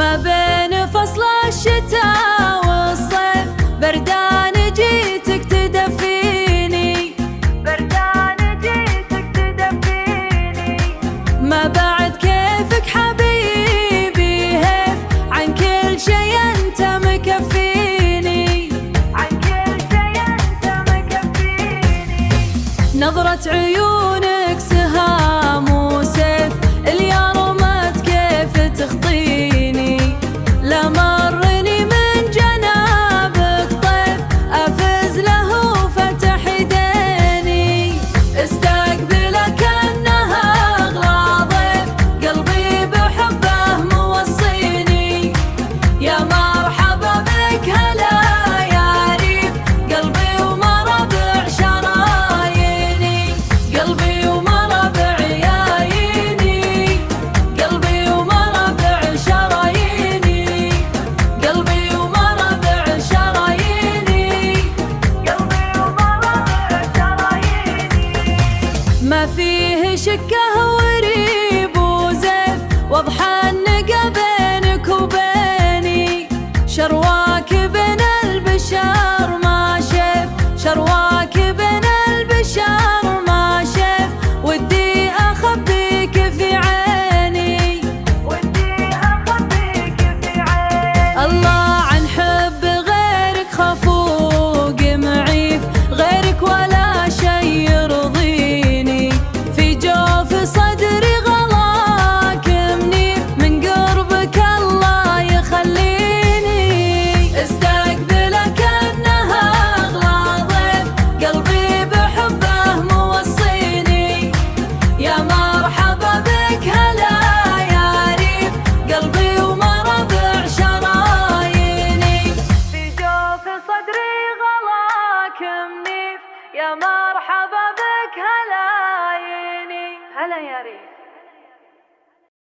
ما بين فصل الشتاء والصيف بردان جيتك تدفيني، بردان جيتك تدفيني. ما بعد كيفك حبيبي هيف، عن كل شي انت مكفيني، عن كل شي انت مكفيني. نظرة عيونك سهام وسيف، اليوم كيف تخطيني. لا مرني من جنابك طيف، افز له وفتح يديني. استقبلك انها اغلى ضيف، قلبي بحبه موصيني. يا مرحبا بك هلا يا ريف، قلبي ومربع شراييني، قلبي ومربع يايني، قلبي ومربع شراييني، قلبي ومربع شراييني، قلبي ومربع شراييني. ما فيه شكه وريب وزيف، واضح النقا بينك وبيني. شرواك بين البشر ما شاف، شرواك بين البشر ما شاف. ودي اخبيك في عيني، ودي اخبيك في عيني. الله عن حب غيرك خفوق معيف، غيرك ولا شي يرضيني. في جوف صدري غلاك منيف، من قربك الله يخليني. استقبلك انها اغلى ضيف، قلبي بحبه موصيني. يا مرحبا بك هلا يا ريف، قلبي ومربع شراييني. في جوف صدري غلاك منيف، يا مرحبا بك هلا يا ريف.